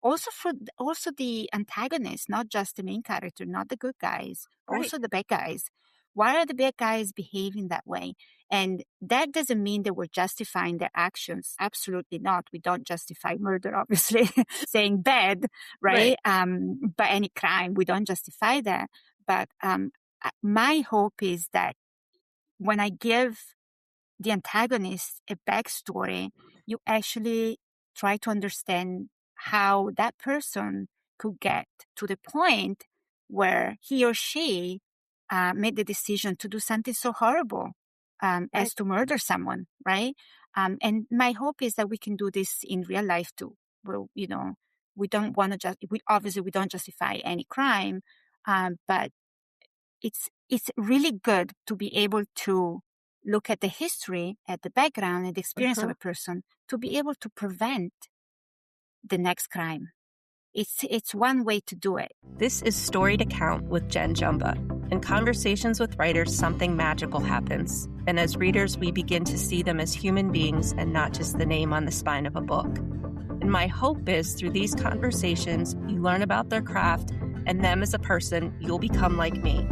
also the antagonists, not just the main character, not the good guys, Right. also the bad guys. Why are the bad guys behaving that way? And that doesn't mean that we're justifying their actions. Absolutely not. We don't justify murder, obviously, saying bad, Right. right? But any crime, we don't justify that. But my hope is that when I give the antagonist a backstory, you actually try to understand how that person could get to the point where he or she made the decision to do something so horrible Right. as to murder someone, right? And my hope is that we can do this in real life too. Well, we don't want to obviously we don't justify any crime, but it's really good to be able to look at the history, at the background, and the experience of Uh-huh. a person to be able to prevent the next crime. It's one way to do it. This is Story to Count with Jen Jumba. In conversations with writers, something magical happens. And as readers, we begin to see them as human beings and not just the name on the spine of a book. And my hope is through these conversations, you learn about their craft and them as a person, you'll become like me,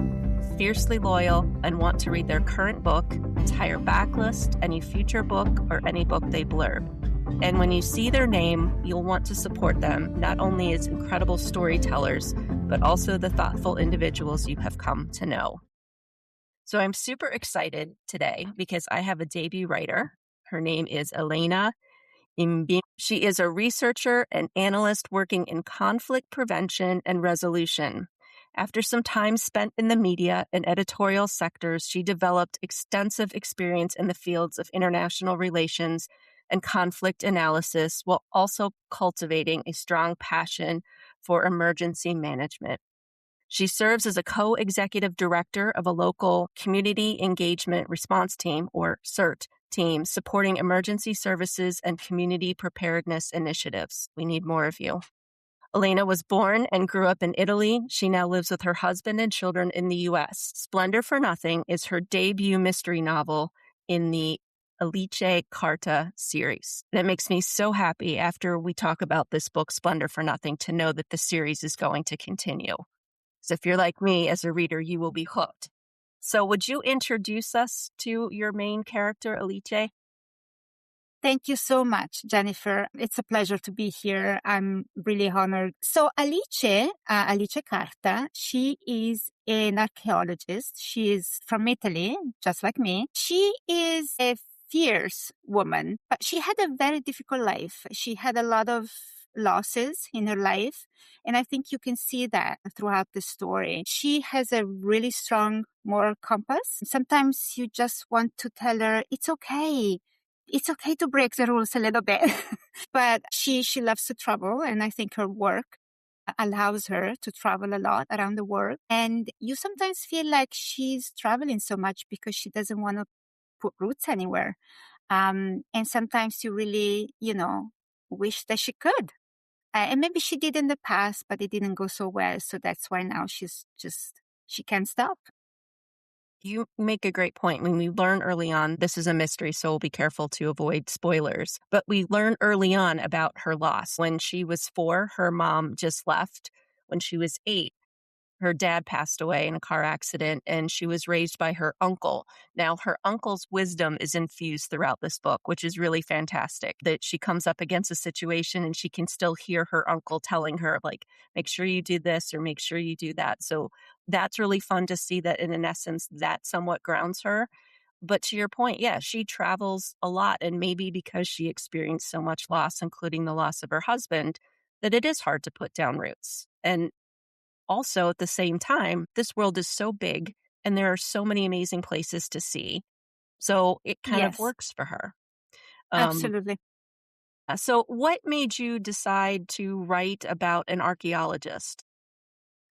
fiercely loyal and want to read their current book, entire backlist, any future book, or any book they blurb. And when you see their name, you'll want to support them, not only as incredible storytellers, but also the thoughtful individuals you have come to know. So I'm super excited today because I have a debut writer. Her name is Elena Embimbo. She is a researcher and analyst working in conflict prevention and resolution. After some time spent in the media and editorial sectors, she developed extensive experience in the fields of international relations and conflict analysis while also cultivating a strong passion for emergency management. She serves as a co-executive director of a local community engagement response team, or CERT, team supporting emergency services and community preparedness initiatives. We need more of you. Elena was born and grew up in Italy. She now lives with her husband and children in the U.S. Splendor for Nothing is her debut mystery novel in the Alice Carta series. That makes me so happy after we talk about this book, Splendor for Nothing, to know that the series is going to continue. So if you're like me as a reader, you will be hooked. So would you introduce us to your main character, Alice? Thank you so much, Jennifer. It's a pleasure to be here. I'm really honored. So Alice Carta, she is an archaeologist. She is from Italy, just like me. She is a fierce woman, but she had a very difficult life. She had a lot of losses in her life. And I think you can see that throughout the story. She has a really strong moral compass. Sometimes you just want to tell her, it's okay. It's okay to break the rules a little bit, but she loves to travel. And I think her work allows her to travel a lot around the world. And you sometimes feel like she's traveling so much because she doesn't want to put roots anywhere. And sometimes you really, wish that she could. And maybe she did in the past, but it didn't go so well. So that's why now she can't stop. You make a great point. When we learn early on, this is a mystery, so we'll be careful to avoid spoilers. But we learn early on about her loss. When she was 4, her mom just left. When she was 8, her dad passed away in a car accident, and she was raised by her uncle. Now, her uncle's wisdom is infused throughout this book, which is really fantastic, that she comes up against a situation and she can still hear her uncle telling her, like, make sure you do this or make sure you do that. So that's really fun to see that in essence, that somewhat grounds her. But to your point, yeah, she travels a lot, and maybe because she experienced so much loss, including the loss of her husband, that it is hard to put down roots. And also, at the same time, this world is so big and there are so many amazing places to see. So it kind of Yes, works for her. Um, absolutely. so what made you decide to write about an archaeologist?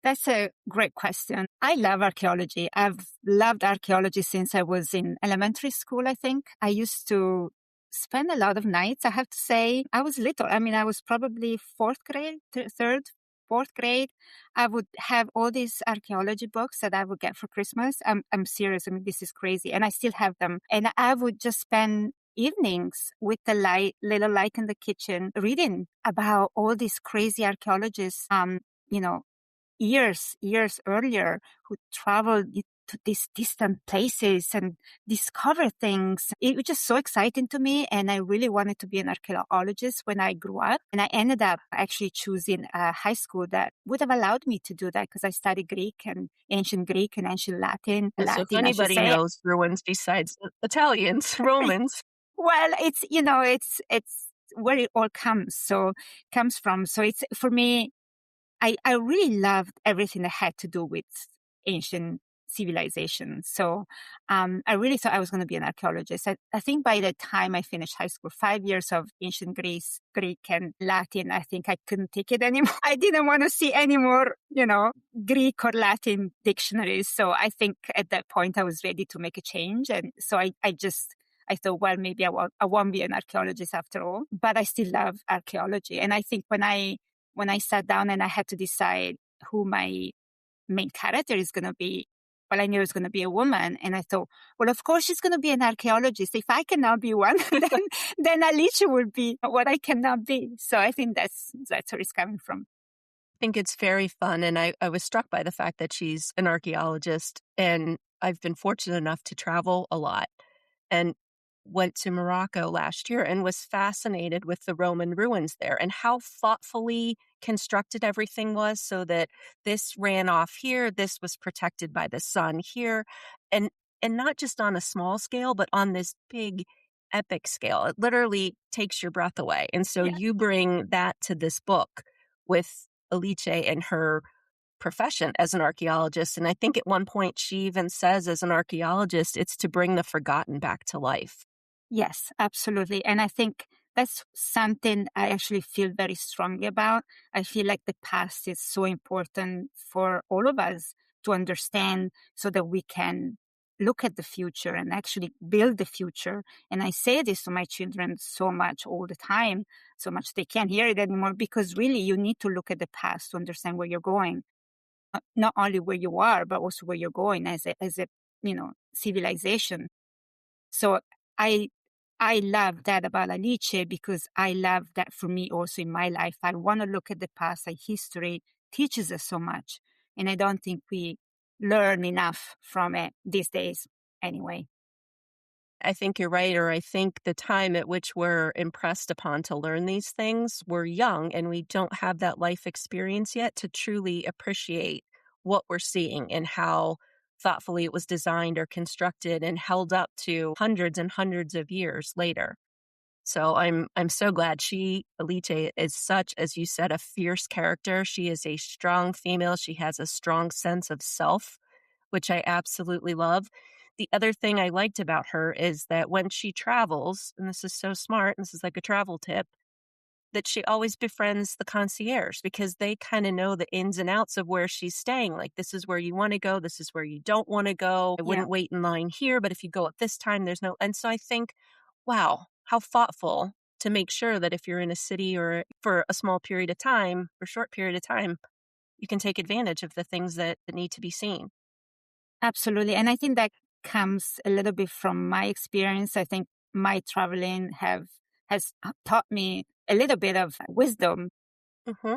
That's a great question. I love archaeology. I've loved archaeology since I was in elementary school, I think. I used to spend a lot of nights. I have to say, I was little. I mean, I was probably fourth grade, third, fourth grade. I would have all these archaeology books that I would get for Christmas. I'm serious. I mean, this is crazy. And I still have them. And I would just spend evenings with the little light in the kitchen, reading about all these crazy archaeologists, you know, years earlier who traveled to these distant places and discover things. It was just so exciting to me. And I really wanted to be an archaeologist when I grew up. And I ended up actually choosing a high school that would have allowed me to do that because I studied Greek and ancient Latin, And so if I should anybody say. knows ruins besides Italians, Romans, Well, it's where it all comes from. So it's for me, I really loved everything that had to do with ancient civilization. So I really thought I was going to be an archaeologist. I think by the time I finished high school, 5 years of ancient Greek and Latin, I think I couldn't take it anymore. I didn't want to see any more, Greek or Latin dictionaries. So I think at that point I was ready to make a change. And so I thought, well, maybe I won't be an archaeologist after all, but I still love archaeology. And I think when I sat down and I had to decide who my main character is going to be, well, I knew it was going to be a woman. And I thought, well, of course she's going to be an archaeologist. If I cannot be one, then Alice will be what I cannot be. So I think that's where it's coming from. I think it's very fun. And I was struck by the fact that she's an archaeologist. And I've been fortunate enough to travel a lot and went to Morocco last year and was fascinated with the Roman ruins there and how thoughtfully constructed everything was so that this ran off here, this was protected by the sun here, and not just on a small scale, but on this big epic scale. It literally takes your breath away. And so Yeah. you bring that to this book with Alice and her profession as an archaeologist. And I think at one point she even says, as an archaeologist, it's to bring the forgotten back to life. Yes, absolutely. And I think that's something I actually feel very strongly about. I feel like the past is so important for all of us to understand so that we can look at the future and actually build the future. And I say this to my children so much all the time, so much they can't hear it anymore, because really you need to look at the past to understand where you're going. Not only where you are, but also where you're going as a civilization. So I love that about Alice because I love that for me also in my life. I want to look at the past. Like history teaches us so much. And I don't think we learn enough from it these days anyway. I think you're right, or I think the time at which we're impressed upon to learn these things, we're young and we don't have that life experience yet to truly appreciate what we're seeing and how thoughtfully it was designed or constructed and held up to hundreds and hundreds of years later. So I'm so glad Alice is such, as you said, a fierce character. She is a strong female. She has a strong sense of self, which I absolutely love. The other thing I liked about her is that when she travels, and this is so smart, and this is like a travel tip, that she always befriends the concierge because they kind of know the ins and outs of where she's staying. Like, this is where you want to go. This is where you don't want to go. I Yeah. wouldn't wait in line here, but if you go at this time, there's no. And so I think, wow, how thoughtful to make sure that if you're in a city or for a small period of time or short period of time, you can take advantage of the things that need to be seen. Absolutely. And I think that comes a little bit from my experience. I think my traveling has taught me a little bit of wisdom. Mm-hmm.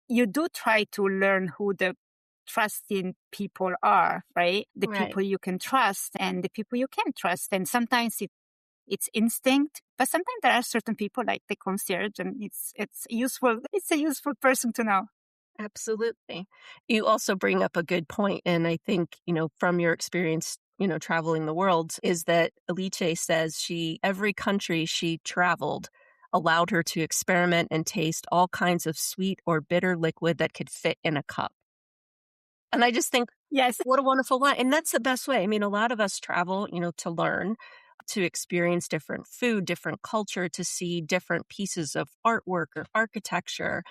You do try to learn who the trusting people are, right? The Right. people you can trust and the people you can't trust. And sometimes it's instinct, but sometimes there are certain people like the concierge, and it's useful. It's a useful person to know. Absolutely. You also bring up a good point, and I think, from your experience, traveling the world, is that Alice says every country she traveled allowed her to experiment and taste all kinds of sweet or bitter liquid that could fit in a cup. And I just think, Yes. what a wonderful line. And that's the best way. I mean, a lot of us travel, to learn, to experience different food, different culture, to see different pieces of artwork or architecture.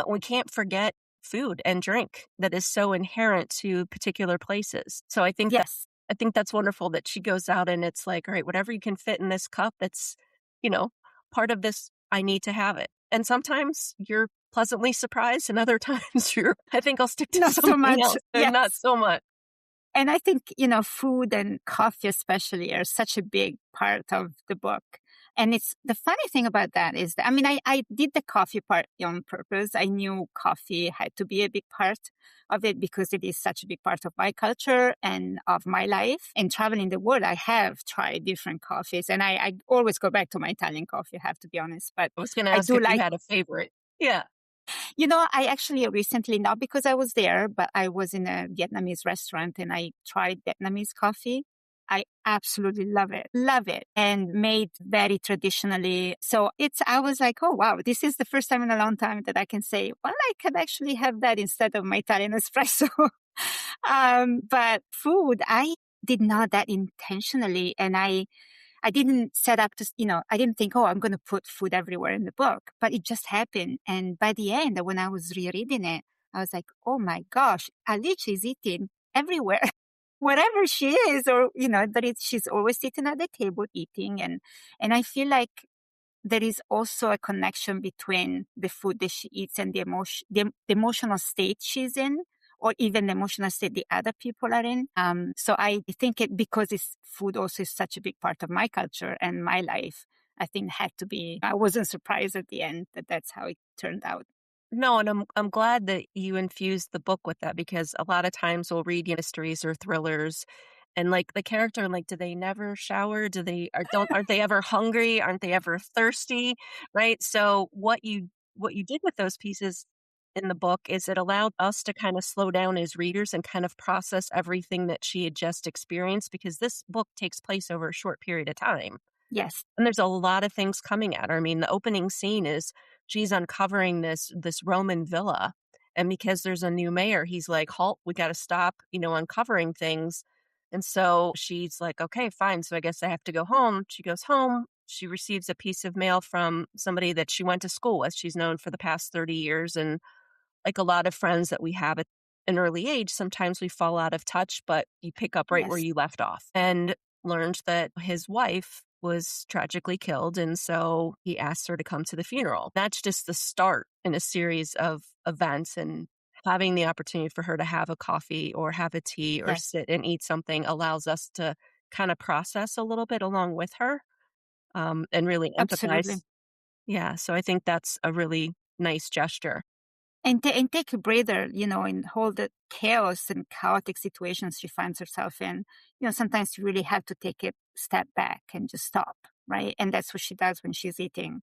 We can't forget food and drink that is so inherent to particular places. So I think Yes. that's wonderful that she goes out and it's like, all right, whatever you can fit in this cup, that's, part of this, I need to have it. And sometimes you're pleasantly surprised and other times I think I'll stick to Not so something much. else. Yes. Not so much. And I think, food and coffee especially are such a big part of the book. And it's the funny thing about that is that, I mean, I did the coffee part on purpose. I knew coffee had to be a big part of it because it is such a big part of my culture and of my life. And traveling the world, I have tried different coffees, and I always go back to my Italian coffee, I have to be honest. But I was going to I ask do if you like, had a favorite. Yeah. I actually recently, not because I was there, but I was in a Vietnamese restaurant and I tried Vietnamese coffee. I absolutely love it, and made very traditionally. So I was like, oh, wow, this is the first time in a long time that I can say, well, I can actually have that instead of my Italian espresso. But food, I did not that intentionally. And I didn't set up to, I didn't think, oh, I'm going to put food everywhere in the book, but it just happened. And by the end, when I was rereading it, I was like, oh my gosh, Alice is eating everywhere, wherever she is, or, she's always sitting at the table eating. And I feel like there is also a connection between the food that she eats and the emotional state she's in, or even the emotional state the other people are in. So I think because food also is such a big part of my culture and my life, I think had to be, I wasn't surprised at the end that that's how it turned out. No, and I'm glad that you infused the book with that because a lot of times we'll read mysteries or thrillers and like the character, like, do they never shower? Aren't they ever hungry? Aren't they ever thirsty? Right. So what you did with those pieces in the book is it allowed us to kind of slow down as readers and kind of process everything that she had just experienced because this book takes place over a short period of time. Yes. And there's a lot of things coming at her. I mean, the opening scene is she's uncovering this Roman villa. And because there's a new mayor, he's like, halt, we got to stop, uncovering things. And so she's like, okay, fine. So I guess I have to go home. She goes home. She receives a piece of mail from somebody that she went to school with. She's known for the past 30 years. And like a lot of friends that we have at an early age, sometimes we fall out of touch, but you pick up right where Yes. you left off. And learned that his wife was tragically killed. And so he asked her to come to the funeral. That's just the start in a series of events. And having the opportunity for her to have a coffee or have a tea or Yes. sit and eat something allows us to kind of process a little bit along with her and really Absolutely. empathize. Yeah. So I think that's a really nice gesture. And take a breather, in all the chaos and chaotic situations she finds herself in. Sometimes you really have to take a step back and just stop, right? And that's what she does when she's eating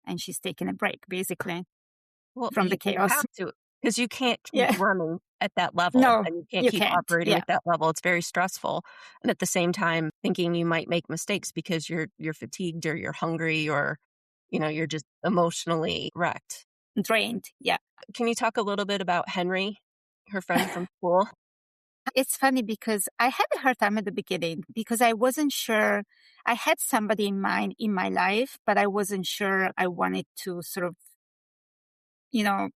and she's taking a break, basically, Well, from the you chaos. have to because you can't keep Yeah. running at that level, No, and you can't you keep can't. operating Yeah. at that level. It's very stressful, and at the same time, thinking you might make mistakes because you're fatigued or you're hungry or, you're just emotionally wrecked. Drained. Yeah. Can you talk a little bit about Henry, her friend from school? It's funny because I had a hard time at the beginning because I wasn't sure. I had somebody in mind in my life, but I wasn't sure I wanted to sort of, you know,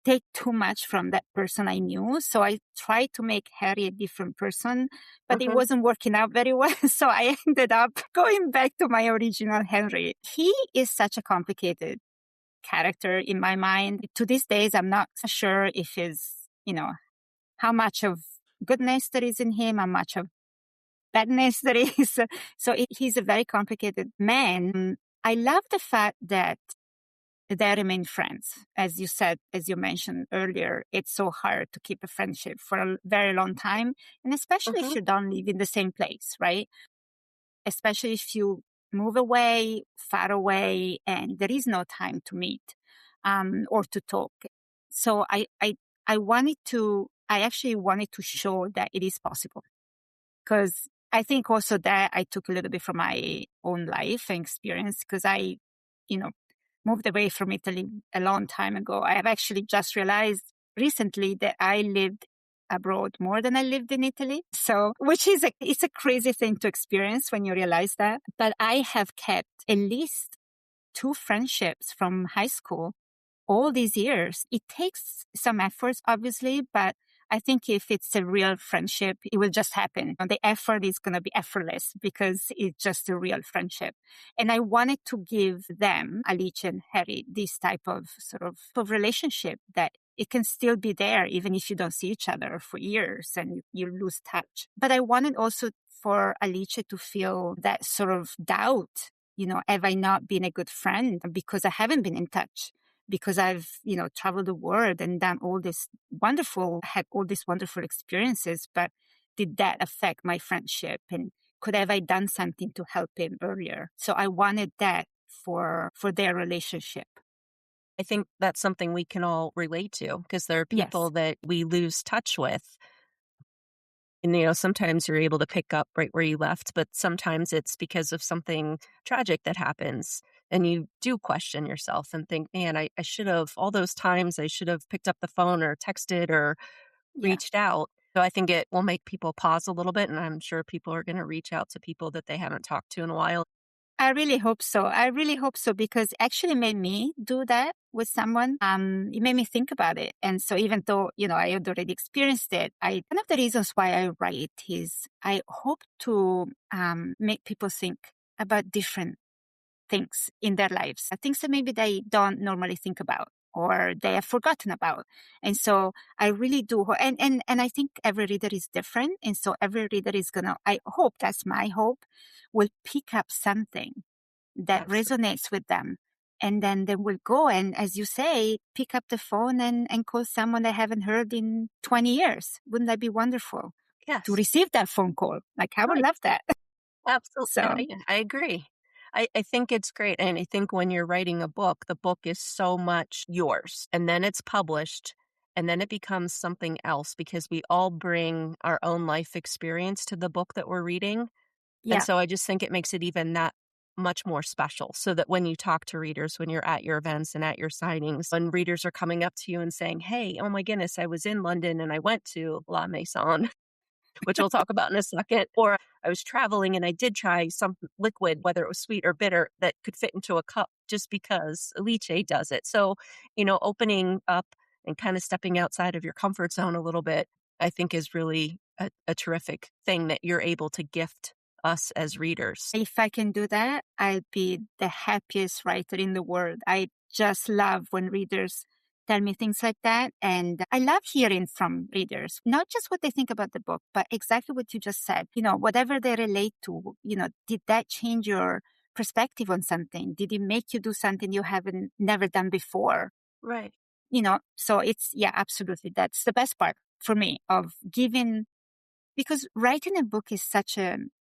take too much from that person I knew. So I tried to make Harry a different person, but it Mhm, wasn't working out very well. So I ended up going back to my original Henry. He is such a complicated character in my mind. To these days, I'm not sure if how much of goodness there is in him, how much of badness there is. So he's a very complicated man. I love the fact that they remain friends. As you said, as you mentioned earlier, it's so hard to keep a friendship for a very long time. And especially if mhm. you don't live in the same place, right? Especially if you move away, far away, and there is no time to meet or to talk. So I actually wanted to show that it is possible. Because I think also that I took a little bit from my own life and experience because you know, moved away from Italy a long time ago. I have actually just realized recently that I lived abroad more than I lived in Italy. So, which is it's a crazy thing to experience when you realize that. But I have kept at least two friendships from high school all these years. It takes some efforts, obviously, but I think if it's a real friendship, it will just happen. And the effort is going to be effortless because it's just a real friendship. And I wanted to give them, Alice and Harry, this type of of relationship that it can still be there even if you don't see each other for years and you lose touch. But I wanted also for Alice to feel that sort of doubt have I not been a good friend because I haven't been in touch? Because I've, traveled the world and done had all these wonderful experiences, but did that affect my friendship? And could have I done something to help him earlier? So I wanted that for their relationship. I think that's something we can all relate to because there are people Yes. that we lose touch with. And, sometimes you're able to pick up right where you left, but sometimes it's because of something tragic that happens. And you do question yourself and think, man, I should have, all those times I should have picked up the phone or texted or Yeah. reached out. So I think it will make people pause a little bit. And I'm sure people are going to reach out to people that they haven't talked to in a while. I really hope so. I really hope so because it actually made me do that with someone. It made me think about it. And so even though, I had already experienced it, one of the reasons why I write is I hope to make people think about different things in their lives, things that maybe they don't normally think about or they have forgotten about. And so I really do. And I think every reader is different. And so every reader is I hope, that's my hope, will pick up something that Absolutely. resonates with them. And then they will go and, as you say, pick up the phone and call someone they haven't heard in 20 years. Wouldn't that be wonderful to Yes. receive that phone call? Like, I would Right. love that. Absolutely. So, I agree. I think it's great. And I think when you're writing a book, the book is so much yours. And then it's published. And then it becomes something else because we all bring our own life experience to the book that we're reading. And yeah. so I just think it makes it even that much more special so that when you talk to readers, when you're at your events and at your signings, when readers are coming up to you and saying, hey, oh my goodness, I was in London and I went to La Maison, which we'll talk about in a second. Or I was traveling and I did try some liquid, whether it was sweet or bitter, that could fit into a cup just because Alice does it. So, opening up and kind of stepping outside of your comfort zone a little bit, I think is really a terrific thing that you're able to gift us as readers. If I can do that, I'll be the happiest writer in the world. I just love when readers tell me things like that. And I love hearing from readers, not just what they think about the book, but exactly what you just said. Whatever they relate to, did that change your perspective on something? Did it make you do something you haven't never done before? Right. So yeah, absolutely. That's the best part for me of giving, because writing a book is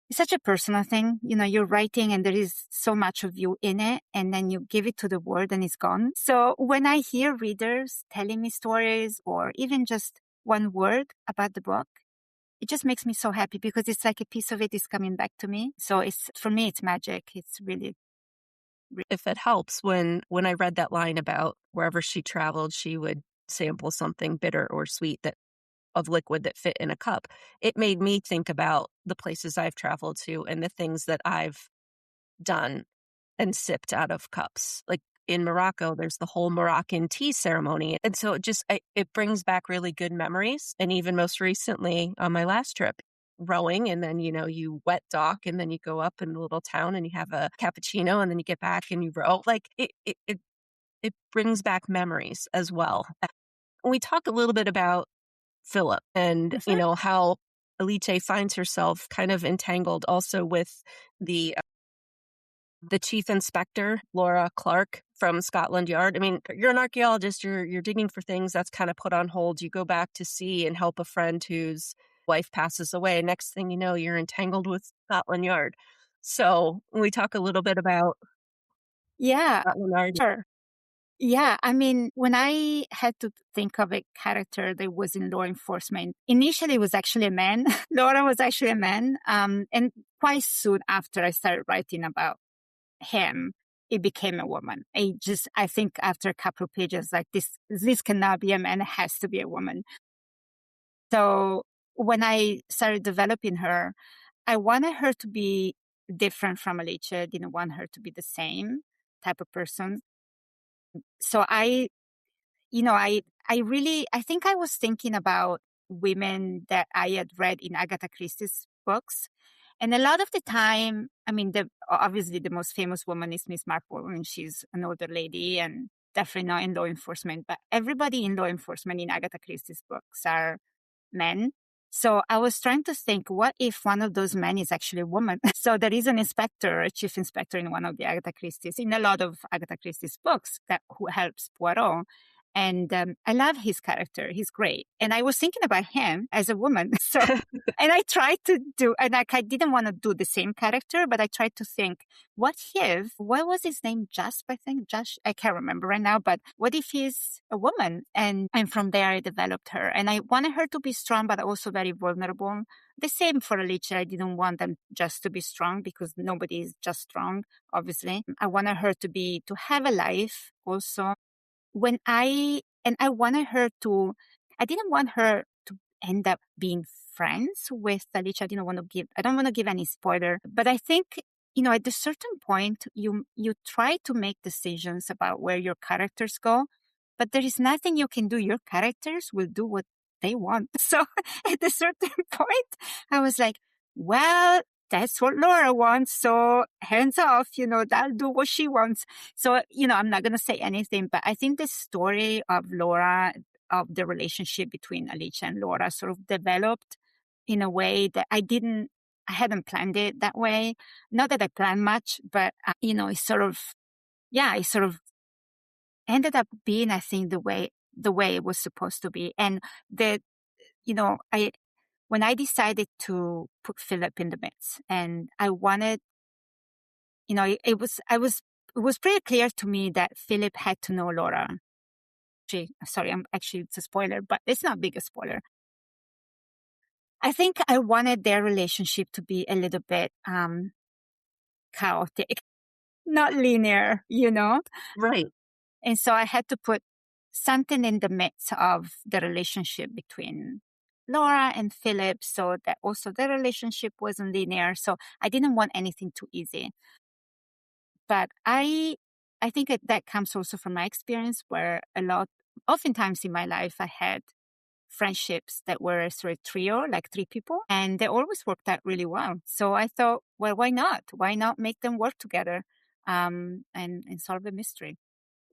it's such a personal thing. You're writing and there is so much of you in it, and then you give it to the world and it's gone. So when I hear readers telling me stories or even just one word about the book, it just makes me so happy because it's like a piece of it is coming back to me. So for me, it's magic. It's really, really. If it helps, when I read that line about wherever she traveled, she would sample something bitter or sweet that of liquid that fit in a cup. It made me think about the places I've traveled to and the things that I've done and sipped out of cups. Like in Morocco, there's the whole Moroccan tea ceremony. And so it brings back really good memories. And even most recently on my last trip, rowing, and then, you wet dock and then you go up in the little town and you have a cappuccino and then you get back and you row. Like it brings back memories as well. We talk a little bit about Philip and, Mhm. how Alice finds herself kind of entangled also with the chief inspector, Laura Clark from Scotland Yard. I mean, you're an archaeologist, you're digging for things that's kind of put on hold. You go back to sea and help a friend whose wife passes away. Next thing you know, you're entangled with Scotland Yard. So we talk a little bit about Yeah, Scotland Yard. sure. Yeah, I mean, when I had to think of a character that was in law enforcement, initially it was actually a man. Laura was actually a man. And quite soon after I started writing about him, it became a woman. I think after a couple of pages, like this cannot be a man, it has to be a woman. So when I started developing her, I wanted her to be different from Alice. I didn't want her to be the same type of person. So I think I was thinking about women that I had read in Agatha Christie's books. And a lot of the time, I mean, obviously the most famous woman is Miss Marple, and she's an older lady and definitely not in law enforcement. But everybody in law enforcement in Agatha Christie's books are men. So I was trying to think, what if one of those men is actually a woman? So there is an inspector, a chief inspector in one of the Agatha Christie's, in a lot of Agatha Christie's books, that who helps Poirot. And I love his character. He's great. And I was thinking about him as a woman. So, and I tried to do, and like, I didn't want to do the same character, but I tried to think, what if, what was his name? Jasp, I think. Josh, I can't remember right now, but what if he's a woman? And from there, I developed her. And I wanted her to be strong, but also very vulnerable. The same for Alice. I didn't want them just to be strong because nobody is just strong, obviously. I wanted her to have a life also. I wanted her to, I didn't want her to end up being friends with Alicia. I don't want to give any spoiler, but I think, at a certain point, you try to make decisions about where your characters go, but there is nothing you can do. Your characters will do what they want. So at a certain point, I was like, well, that's what Laura wants. So hands off, that'll do what she wants. So, I'm not going to say anything, but I think the story of Laura, of the relationship between Alicia and Laura sort of developed in a way that I hadn't planned it that way. Not that I planned much, but, it sort of ended up being, I think, the way it was supposed to be. And when I decided to put Philip in the mix, and I wanted, it was pretty clear to me that Philip had to know Laura. It's a spoiler, but it's not big a spoiler. I think I wanted their relationship to be a little bit chaotic, not linear, Right. And so I had to put something in the midst of the relationship between Laura and Philip, so that also the relationship wasn't linear. So I didn't want anything too easy. But I think that comes also from my experience, where oftentimes in my life, I had friendships that were sort of trio, like three people, and they always worked out really well. So I thought, well, why not? Why not make them work together and solve a mystery?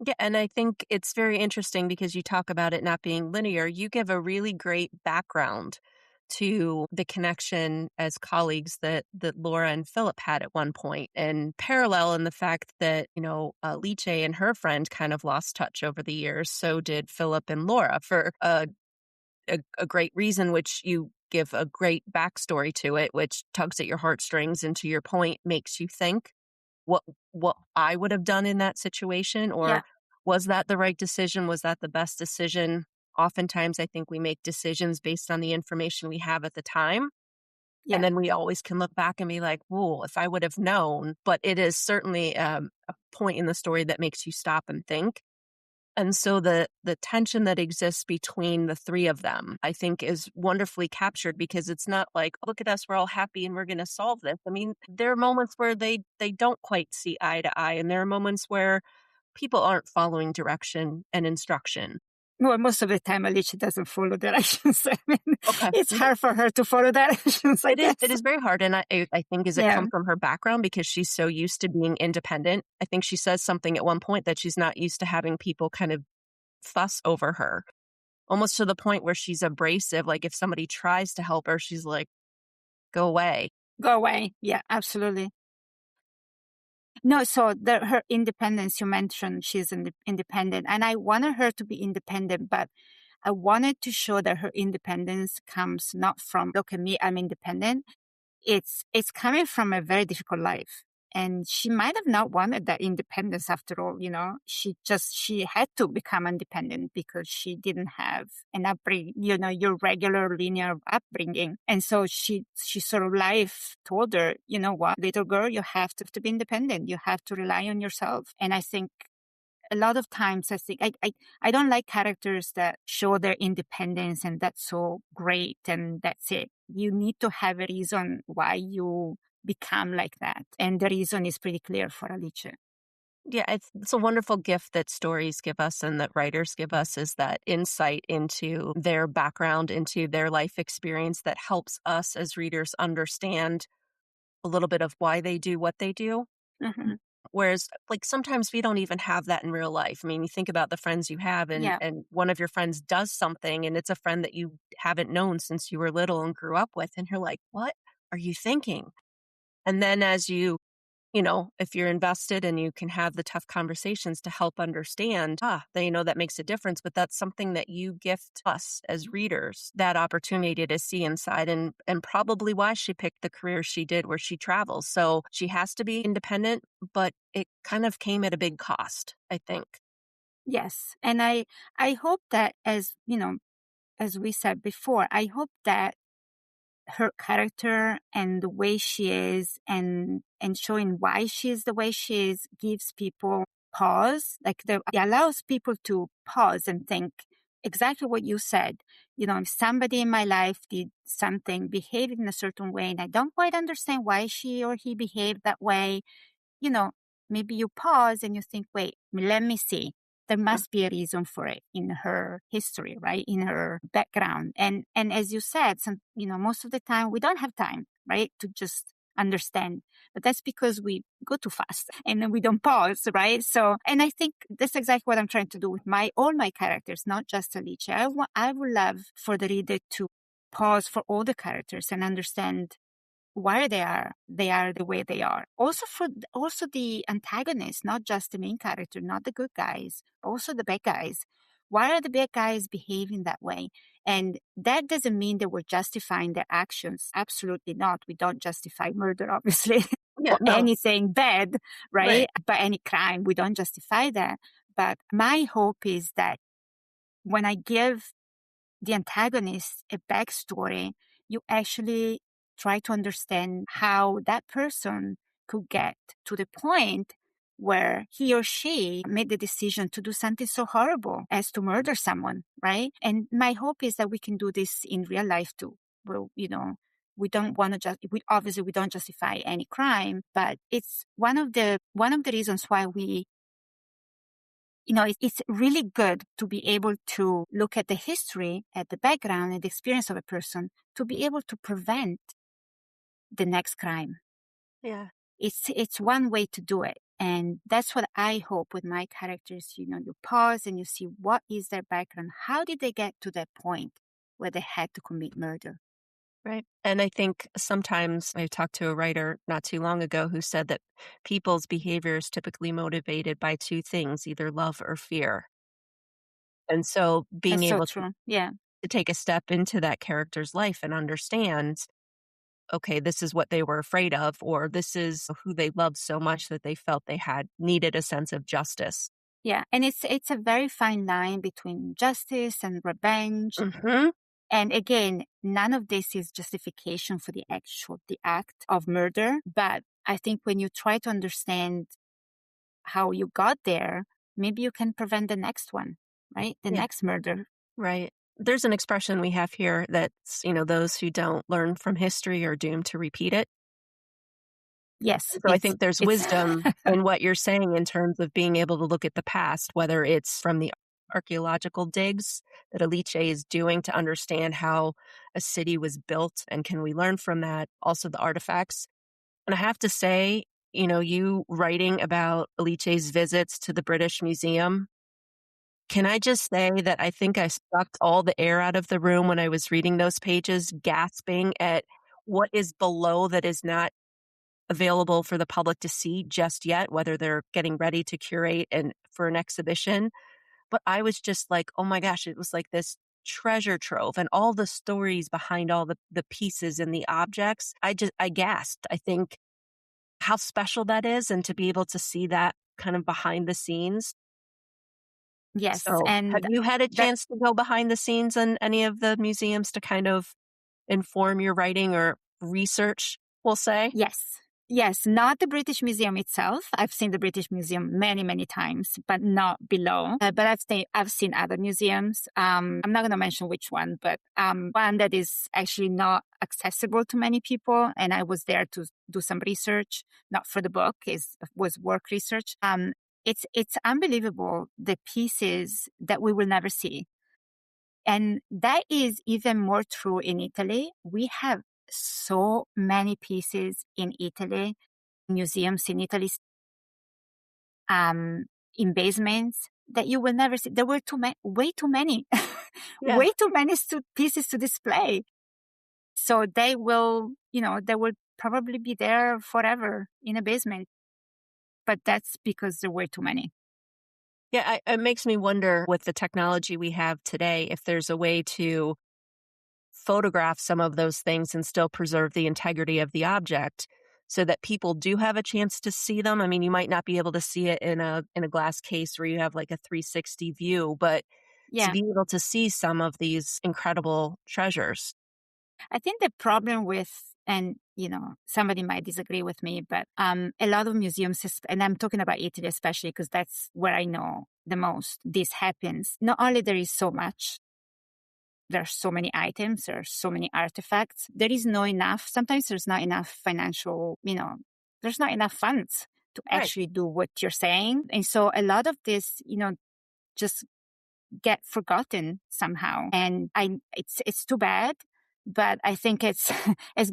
Yeah, and I think it's very interesting because you talk about it not being linear. You give a really great background to the connection as colleagues that Laura and Philip had at one point, and parallel in the fact that, Liche and her friend kind of lost touch over the years. So did Philip and Laura for a great reason, which you give a great backstory to it, which tugs at your heartstrings, and to your point, makes you think what I would have done in that situation, Yeah, or was that the right decision? Was that the best decision? Oftentimes, I think we make decisions based on the information we have at the time. And yeah. then we always can look back and be like, whoa, if I would have known. But it is certainly a point in the story that makes you stop and think. And so the tension that exists between the three of them, I think, is wonderfully captured, because it's not like, look at us, we're all happy and we're going to solve this. I mean, there are moments where they don't quite see eye to eye, and there are moments where people aren't following direction and instruction. Well, most of the time, Alicia doesn't follow directions. I mean, Okay. it's hard for her to follow directions, I guess. It is very hard. And I think, does it Yeah. come from her background because she's so used to being independent? I think she says something at one point that she's not used to having people kind of fuss over her, almost to the point where she's abrasive. Like if somebody tries to help her, she's like, go away. Go away. Yeah, absolutely. No, so her independence, you mentioned she's independent, and I wanted her to be independent, but I wanted to show that her independence comes not from, look at me, I'm independent. It's coming from a very difficult life. And she might have not wanted that independence after all, she had to become independent because she didn't have an upbringing, your regular linear upbringing. And so she sort of life told her, you know what, little girl, you have to be independent. You have to rely on yourself. And I think a lot of times I don't like characters that show their independence and that's so great and that's it. You need to have a reason why you become like that. And the reason is pretty clear for Alice. Yeah, it's a wonderful gift that stories give us and that writers give us, is that insight into their background, into their life experience, that helps us as readers understand a little bit of why they do what they do. Mm-hmm. Whereas, like, sometimes we don't even have that in real life. I mean, you think about the friends you have, and Yeah. one of your friends does something, and it's a friend that you haven't known since you were little and grew up with, and you're like, "What are you thinking?" And then as if you're invested and you can have the tough conversations to help understand, then, that makes a difference. But that's something that you gift us as readers, that opportunity to see inside, and probably why she picked the career she did where she travels. So she has to be independent, but it kind of came at a big cost, I think. Yes. And I hope that, as we said before, I hope that her character and the way she is, and showing why she is the way she is, gives people pause. Like, it allows people to pause and think exactly what you said. If somebody in my life did something, behaved in a certain way, and I don't quite understand why she or he behaved that way, you know, maybe you pause and you think, wait, let me see. There must be a reason for it in her history, right? In her background. And as you said, most of the time we don't have time, right? To just understand. But that's because we go too fast and then we don't pause, right? So, and I think that's exactly what I'm trying to do with all my characters, not just Alice. I would love for the reader to pause for all the characters and understand why they are the way they are. Also the antagonists, not just the main character, not the good guys, also the bad guys. Why are the bad guys behaving that way? And that doesn't mean that we're justifying their actions. Absolutely not. We don't justify murder, obviously, Yeah, or no. anything bad, Right. right? But any crime, we don't justify that. But my hope is that when I give the antagonist a backstory, you actually try to understand how that person could get to the point where he or she made the decision to do something so horrible as to murder someone, right? And my hope is that we can do this in real life too. Well, we don't want to obviously we don't justify any crime, but it's one of the reasons why it's really good to be able to look at the history, at the background, and the experience of a person to be able to prevent the next crime. Yeah. It's one way to do it. And that's what I hope with my characters. You pause and you see what is their background. How did they get to that point where they had to commit murder? Right. And I think sometimes I talked to a writer not too long ago who said that people's behavior is typically motivated by two things, either love or fear. And so being That's so able true. Yeah. to take a step into that character's life and understand, okay, this is what they were afraid of, or this is who they loved so much that they felt they had needed a sense of justice. Yeah. And it's a very fine line between justice and revenge. Hmm. And again, none of this is justification for the act of murder. But I think when you try to understand how you got there, maybe you can prevent the next one, right? The Yeah. next murder. Right. There's an expression we have here that's, those who don't learn from history are doomed to repeat it. Yes, So I think there's it's wisdom in what you're saying in terms of being able to look at the past, whether it's from the archaeological digs that Alice is doing to understand how a city was built, and can we learn from that? Also the artifacts. And I have to say, you writing about Alice's visits to the British Museum, can I just say that I think I sucked all the air out of the room when I was reading those pages, gasping at what is below that is not available for the public to see just yet, whether they're getting ready to curate and for an exhibition. But I was just like, oh my gosh, it was like this treasure trove, and all the stories behind all the pieces and the objects. I gasped. I think how special that is, and to be able to see that kind of behind the scenes. yes, So have and you had a that chance to go behind the scenes in any of the museums to kind of inform your writing or research, we'll say? yes. Yes, not the British Museum itself. I've seen the British Museum many, many times, but not below. But I've seen other museums. I'm not going to mention which one, but one that is actually not accessible to many people. And I was there to do some research, not for the book, was work research. It's unbelievable, the pieces that we will never see. And that is even more true in Italy. We have so many pieces in Italy, museums in Italy. in basements that you will never see. There were way too many, Yeah. way too many pieces to display. So they will, they will probably be there forever in a basement. But that's because there were too many. Yeah, it makes me wonder with the technology we have today, if there's a way to photograph some of those things and still preserve the integrity of the object so that people do have a chance to see them. I mean, you might not be able to see it in a glass case where you have like a 360 view, but to Yeah. be able to see some of these incredible treasures. I think the problem with, and somebody might disagree with me, but a lot of museums, and I'm talking about Italy especially because that's where I know the most this happens. Not only there is so much, there are so many items, there are so many artifacts. There is not enough. Sometimes there's not enough financial, there's not enough funds to Right. actually do what you're saying. And so a lot of this, just get forgotten somehow. And it's too bad, but I think it's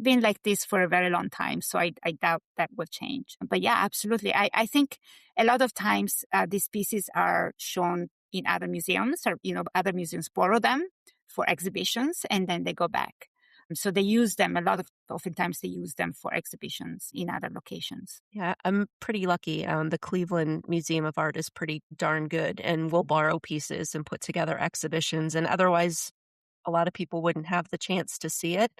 been like this for a very long time. So I doubt that will change. But yeah, absolutely. I think a lot of times these pieces are shown in other museums, or, other museums borrow them for exhibitions and then they go back. So they use them oftentimes they use them for exhibitions in other locations. Yeah, I'm pretty lucky. The Cleveland Museum of Art is pretty darn good and will borrow pieces and put together exhibitions. And otherwise, a lot of people wouldn't have the chance to see it.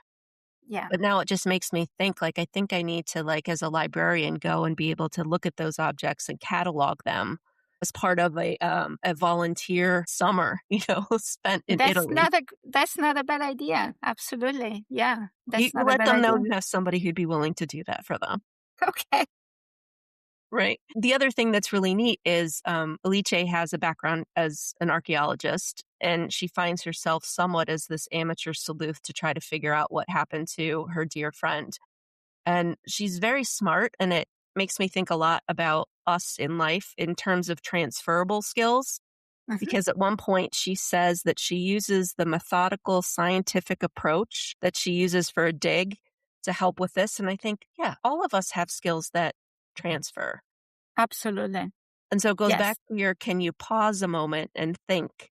Yeah. But now it just makes me think, like, I think I need to, like, as a librarian, go and be able to look at those objects and catalog them as part of a volunteer summer, spent in Italy. That's not a bad idea. Absolutely. Yeah. You That's not a let bad them know idea. you have somebody who'd be willing to do that for them. Okay. Right. The other thing that's really neat is Alice has a background as an archaeologist, and she finds herself somewhat as this amateur sleuth to try to figure out what happened to her dear friend. And she's very smart, and it makes me think a lot about us in life in terms of transferable skills. Mhm. Because at one point she says that she uses the methodical scientific approach that she uses for a dig to help with this. And I think, yeah, all of us have skills that transfer. Absolutely. And so it goes back Yes. to your, can you pause a moment and think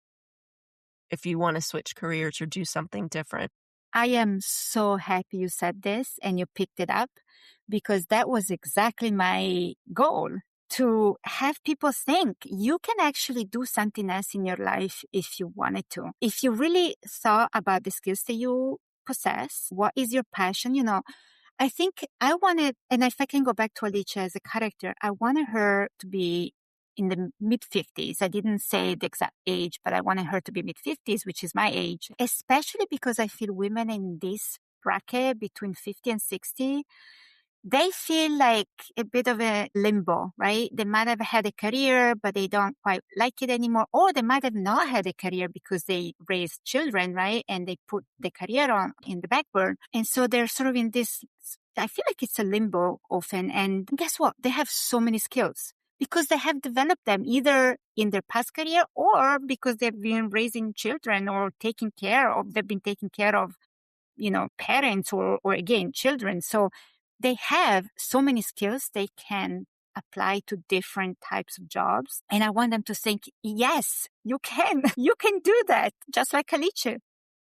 if you want to switch careers or do something different? I am so happy you said this and you picked it up because that was exactly my goal, to have people think you can actually do something else in your life if you wanted to. If you really thought about the skills that you possess, what is your passion, I think I wanted, and if I can go back to Alicia as a character, I wanted her to be in the mid 50s. I didn't say the exact age, but I wanted her to be mid 50s, which is my age, especially because I feel women in this bracket between 50 and 60, they feel like a bit of a limbo, right? They might have had a career, but they don't quite like it anymore. Or they might have not had a career because they raised children, right? And they put the career on in the back burner. And so they're sort of in this, I feel like it's a limbo often. And guess what? They have so many skills because they have developed them either in their past career or because they've been raising children or they've been taking care of, parents or again, children. So they have so many skills they can apply to different types of jobs. And I want them to think, yes, you can. You can do that, just like Alice.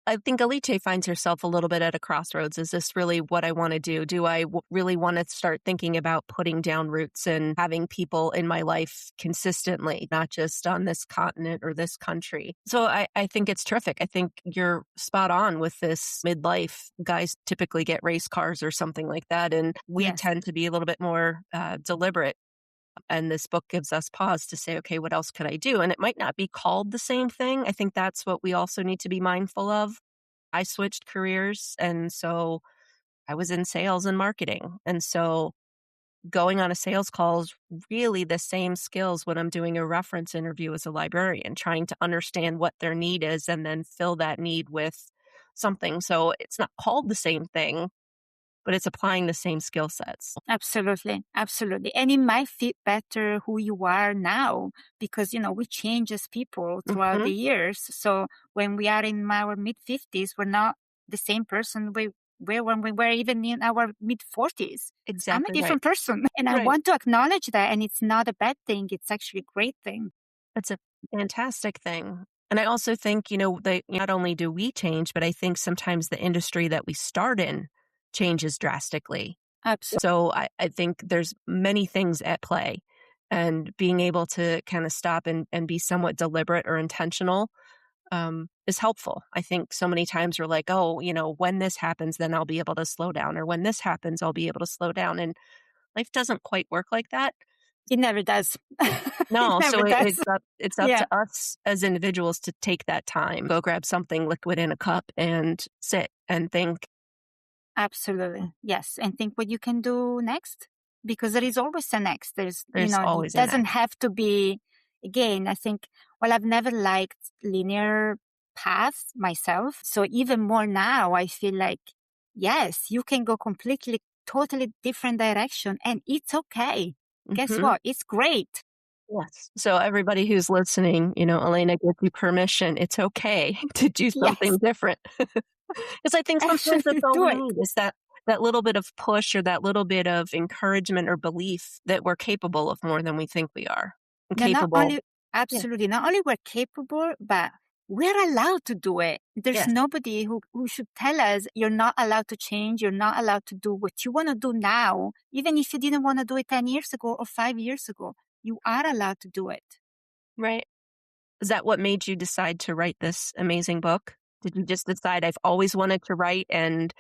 I think Alice finds herself a little bit at a crossroads. Is this really what I want to do? Do I really want to start thinking about putting down roots and having people in my life consistently, not just on this continent or this country? So I think it's terrific. I think you're spot on with this midlife. Guys typically get race cars or something like that, and we Yes, tend to be a little bit more deliberate. And this book gives us pause to say, okay, what else could I do? And it might not be called the same thing. I think that's what we also need to be mindful of. I switched careers, and so I was in sales and marketing. And so going on a sales call is really the same skills when I'm doing a reference interview as a librarian, trying to understand what their need is and then fill that need with something. So it's not called the same thing, but it's applying the same skill sets. absolutely. Absolutely. And it might fit better who you are now because, we change as people throughout Hmm. the years. So when we are in our mid 50s, we're not the same person were when we were even in our mid-40s. I'm a Exactly right. different person, and I Right. want to acknowledge that. And it's not a bad thing. It's actually a great thing. That's a fantastic thing. And I also think, that not only do we change, but I think sometimes the industry that we start in changes drastically. Absolutely. So I think there's many things at play. And being able to kind of stop and be somewhat deliberate or intentional is helpful. I think so many times we're like, oh, when this happens, then I'll be able to slow down. Or when this happens, I'll be able to slow down. And life doesn't quite work like that. It never does. It No, never so does. it's up Yeah. to us as individuals to take that time, go grab something liquid in a cup and sit and think. Absolutely. Yes. And think what you can do next, because there is always a next. There's It always a doesn't next. have to be, again, I think, well, I've never liked linear paths myself. So even more now, I feel like, yes, you can go completely, totally different direction and it's okay. Guess Mhm. what? It's great. Yes. So everybody who's listening, Elena gives you permission. It's okay to do Yes. something different. Because I think sometimes that's Actually all do we it. need is that little bit of push or that little bit of encouragement or belief that we're capable of more than we think we are. And Now, not capable. only, Yeah. absolutely, not only we're capable, but we're allowed to do it. There's Yes. nobody who should tell us you're not allowed to change. You're not allowed to do what you want to do now, even if you didn't want to do it 10 years ago or 5 years ago. You are allowed to do it. Right. Is that what made you decide to write this amazing book? Did you just decide I've always wanted to write and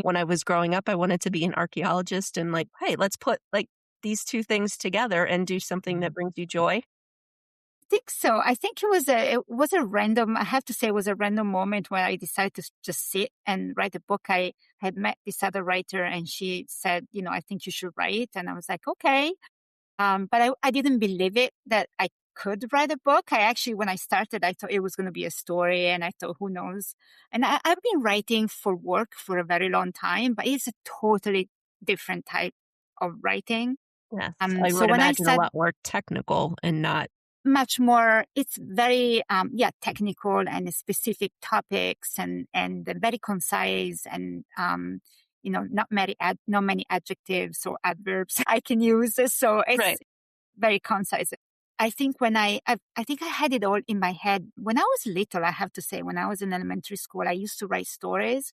when I was growing up I wanted to be an archeologist and like, hey, let's put like these two things together and do something that brings you joy? Think so. I think it was a random, I have to say it was a random moment when I decided to just sit and write a book. I had met this other writer and she said, I think you should write. And I was like, okay. But I didn't believe it that I could write a book. I actually, when I started, I thought it was going to be a story and I thought, who knows? And I've been writing for work for a very long time, but it's a totally different type of writing. Yes. I So would when I imagine a said lot more technical and not much more, it's very, technical and specific topics and very concise and, not many adjectives or adverbs I can use. So it's right. very concise. I think I think I had it all in my head when I was little. I have to say, when I was in elementary school, I used to write stories,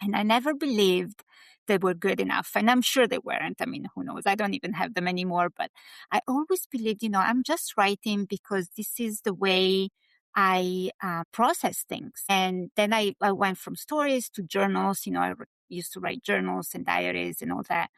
and I never believed they were good enough. And I'm sure they weren't. I mean, who knows? I don't even have them anymore. But I always believed, I'm just writing because this is the way I process things. And then I went from stories to journals. I used to write journals and diaries and all that.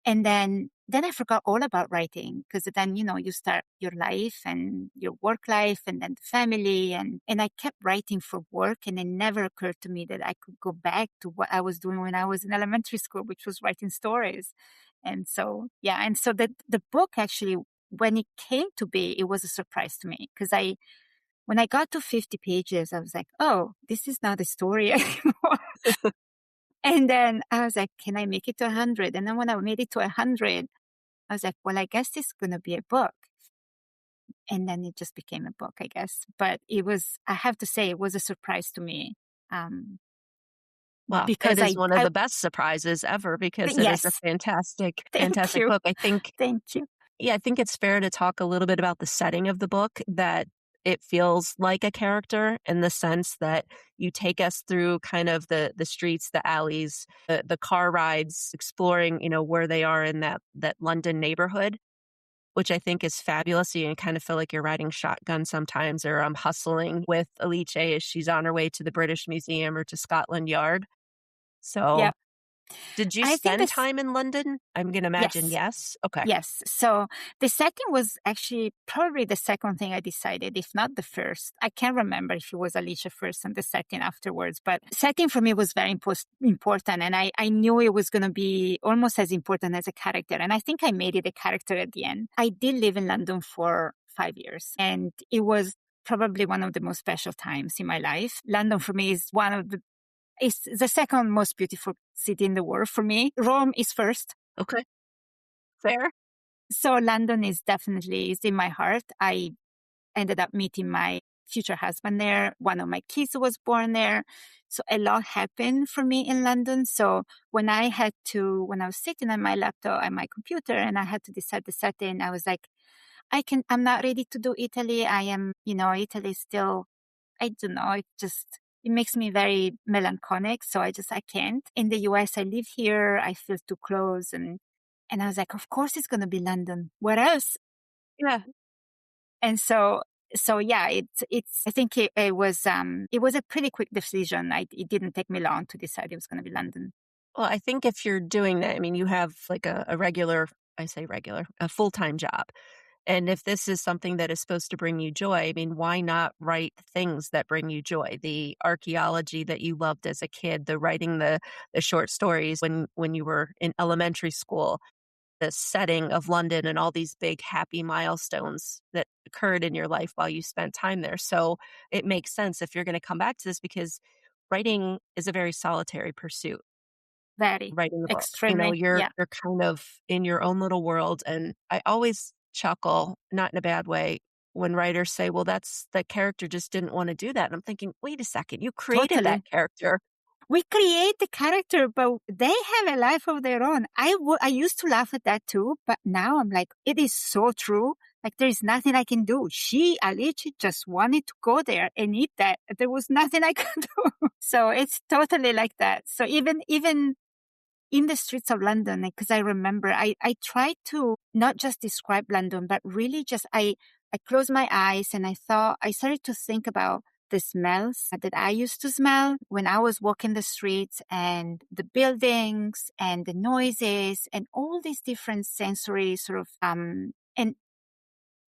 And then I forgot all about writing, because then, you start your life and your work life and then the family. And I kept writing for work, and it never occurred to me that I could go back to what I was doing when I was in elementary school, which was writing stories. And so, yeah. And so the book actually, when it came to be, it was a surprise to me, because when I got to 50 pages, I was like, oh, this is not a story anymore. And then I was like, can I make it to 100? And then when I made it to 100, I was like, well, I guess it's going to be a book. And then it just became a book, I guess. But I have to say, it was a surprise to me. Um, Well, it because is one of the best surprises ever because it is a yes, fantastic, thank fantastic you. book. I think Thank you. Yeah, I think it's fair to talk a little bit about the setting of the book, that it feels like a character in the sense that you take us through kind of the streets, the alleys, the car rides, exploring, where they are in that London neighborhood, which I think is fabulous. You kind of feel like you're riding shotgun sometimes, or hustling with Alice as she's on her way to the British Museum or to Scotland Yard. Yeah. So, did you I think spend this, time in London? I'm going to imagine yes. yes. Okay. Yes. So the setting was actually probably the second thing I decided, if not the first. I can't remember if it was Alicia first and the setting afterwards, but setting for me was very important. And I knew it was going to be almost as important as a character. And I think I made it a character at the end. I did live in London for 5 years, and it was probably one of the most special times in my life. London for me is is the second most beautiful city in the world for me. Rome is first. Okay. Fair. So London is definitely is in my heart. I ended up meeting my future husband there. One of my kids was born there. So a lot happened for me in London. So when I was sitting on my laptop and my computer and I had to decide the setting, I was like, I'm not ready to do Italy. I am, Italy still, I don't know. It makes me very melancholic. So I can't. In the US, I live here. I feel too close. And I was like, of course it's going to be London. Where else? Yeah. And so yeah, I think it was a pretty quick decision. It didn't take me long to decide it was going to be London. Well, I think if you're doing that, I mean, you have like a regular, I say regular, a full-time job. And if this is something that is supposed to bring you joy, I mean, why not write things that bring you joy? The archaeology that you loved as a kid, the writing the short stories when you were in elementary school, the setting of London and all these big happy milestones that occurred in your life while you spent time there. So it makes sense if you're going to come back to this because writing is a very solitary pursuit. Very Writing a book. extremely, yeah, You're kind of in your own little world, and I always chuckle, not in a bad way, when writers say, "Well, that's that character just didn't wanna do that." And I'm thinking, "Wait a second, you created that totally. character." We create the character, but they have a life of their own. I used to laugh at that too, but now I'm like, it is so true. Like there is nothing I can do. Alice, just wanted to go there and eat that. There was nothing I could do. So it's totally like that. So even in the streets of London, because I remember I tried to not just describe London, but really I closed my eyes and I started to think about the smells that I used to smell when I was walking the streets and the buildings and the noises and all these different sensory sort of, and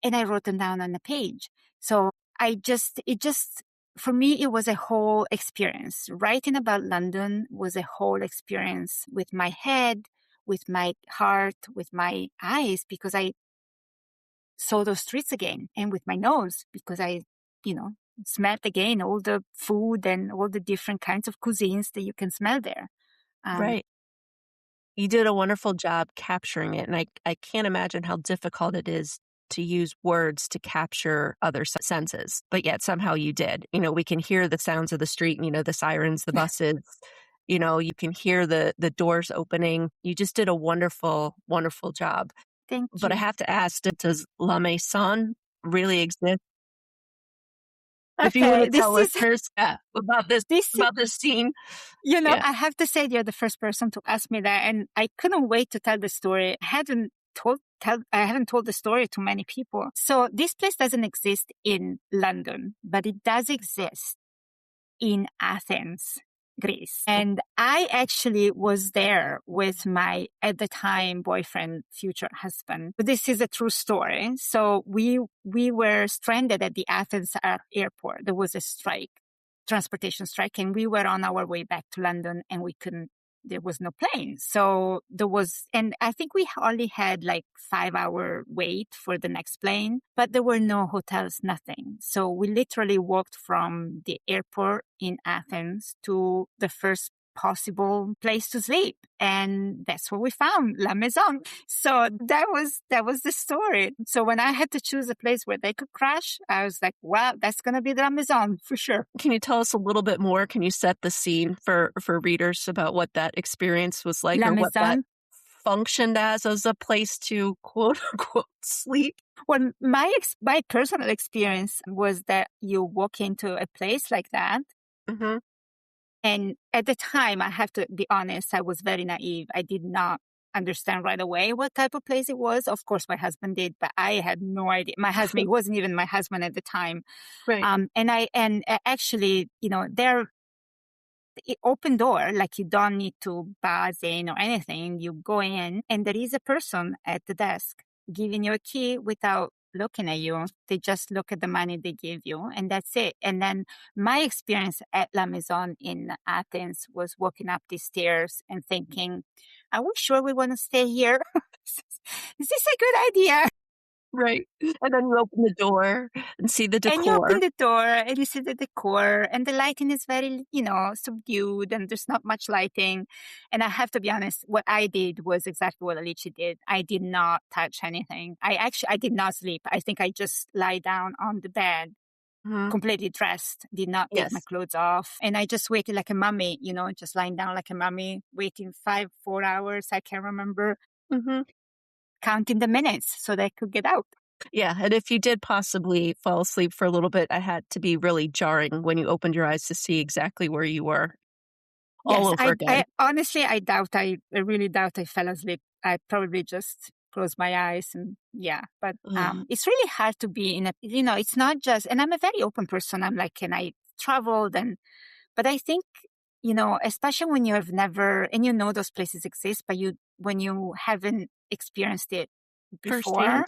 I wrote them down on the page. So for me, it was a whole experience. Writing about London was a whole experience with my head, with my heart, with my eyes, because I saw those streets again, and with my nose, because I, smelled again all the food and all the different kinds of cuisines that you can smell there. Um, Right. You did a wonderful job capturing it, and I can't imagine how difficult it is to use words to capture other senses, but yet somehow you did. We can hear the sounds of the street, the sirens, the buses, you can hear the doors opening. You just did a wonderful, wonderful job. Thank But I you. have to ask, does La Maison really exist? If you want Okay, to tell listeners, about this this about this scene. Yeah. I have to say you're the first person to ask me that, and I couldn't wait to tell the story. I haven't told the story to many people. So this place doesn't exist in London, but it does exist in Athens, Greece. And I actually was there with my, at the time, boyfriend, future husband. But this is a true story. So we were stranded at the Athens airport. There was a transportation strike, and we were on our way back to London and there was no plane. So and I think we only had like 5-hour wait for the next plane, but there were no hotels, nothing. So we literally walked from the airport in Athens to the first possible place to sleep. And that's what we found, La Maison. So that was the story. So when I had to choose a place where they could crash, I was like, well, that's going to be La Maison for sure. Can you tell us a little bit more? Can you set the scene for readers about what that experience was like La or what that Maison. functioned as a place to quote unquote sleep? Well, my personal experience was that you walk into a place like that. Hmm. And at the time, I have to be honest, I was very naive. I did not understand right away what type of place it was. Of course, my husband did, but I had no idea. My husband, he wasn't even my husband at the time. Right. Actually, they're open door, like you don't need to buzz in or anything. You go in and there is a person at the desk giving you a key without looking at you. They just look at the money they give you and that's it. And then my experience at La Maison in Athens was walking up these stairs and thinking, are we sure we want to stay here? Is this a good idea? Right. And then you open the door and see the And you open decor. the door and you see the decor and the lighting is very, subdued and there's not much lighting. And I have to be honest, what I did was exactly what Alice did. I did not touch anything. I did not sleep. I think I just lie down on the bed Mhm. completely dressed, did not take my Yes. clothes off. And I just waited like a mummy, just lying down like a mummy, waiting 4 hours. I can remember Mhm. counting the minutes so that I could get out. Yeah, and if you did possibly fall asleep for a little bit, it had to be really jarring when you opened your eyes to see exactly where you were all Yes, over I again. honestly, I really doubt I fell asleep. I probably just closed my eyes and yeah, but Ugh. it's really hard to be in it's not just, and I'm a very open person. I'm like, and I traveled but I think, especially when you have never, and those places exist, but when you haven't experienced it before Firsthand.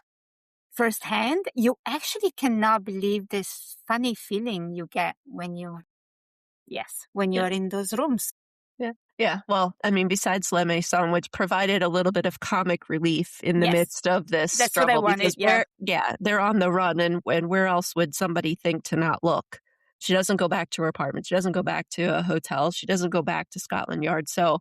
firsthand, you actually cannot believe this funny feeling you get when Yeah. you're in those rooms. Yeah. Yeah. Well, I mean, besides Le Maison, which provided a little bit of comic relief in the Yes, midst of this that's what I struggle, wanted. because Yeah. they're on the run, and where else would somebody think to not look? She doesn't go back to her apartment. She doesn't go back to a hotel. She doesn't go back to Scotland Yard. So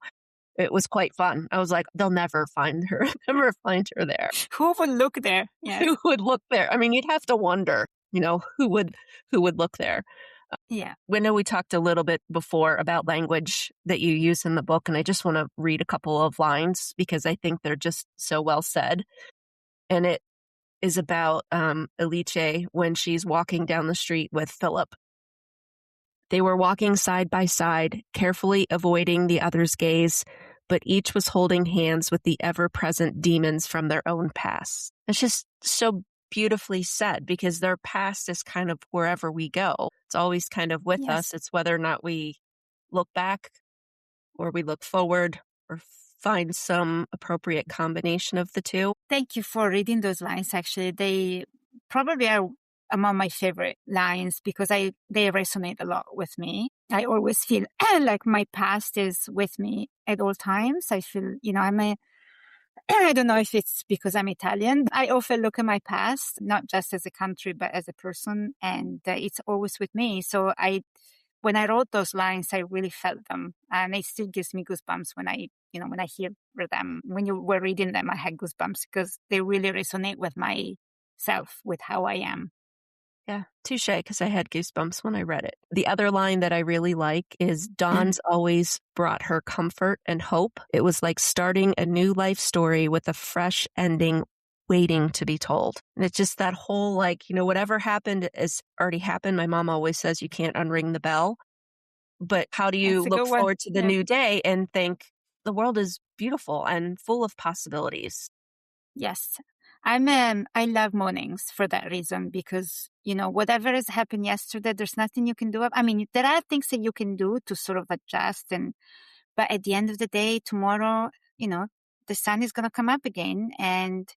it was quite fun. I was like, they'll never find her, never find her there. Who would look there? Yes. Who would look there? I mean, you'd have to wonder, who would look there. Yeah. We know we talked a little bit before about language that you use in the book, and I just want to read a couple of lines because I think they're just so well said. And it is about Alice when she's walking down the street with Philip. They were walking side by side, carefully avoiding the other's gaze, but each was holding hands with the ever-present demons from their own past. It's just so beautifully said because their past is kind of wherever we go. It's always kind of with Yes. us. It's whether or not we look back or we look forward or find some appropriate combination of the two. Thank you for reading those lines. Actually, they probably are among my favorite lines because they resonate a lot with me. I always feel like my past is with me at all times. I feel, I don't know if it's because I'm Italian. I often look at my past, not just as a country, but as a person, and it's always with me. So when I wrote those lines, I really felt them, and it still gives me goosebumps when I hear them. When you were reading them, I had goosebumps because they really resonate with myself, with how I am. Yeah, touche, because I had goosebumps when I read it. The other line that I really like is Dawn's always brought her comfort and hope. It was like starting a new life story with a fresh ending waiting to be told. And it's just that whole whatever happened has already happened. My mom always says you can't unring the bell. But how do you That's a look good one. forward to the Yeah. new day and think the world is beautiful and full of possibilities? Yes. I love mornings for that reason because, whatever has happened yesterday, there's nothing you can do. I mean, there are things that you can do to sort of adjust but at the end of the day, tomorrow, the sun is going to come up again and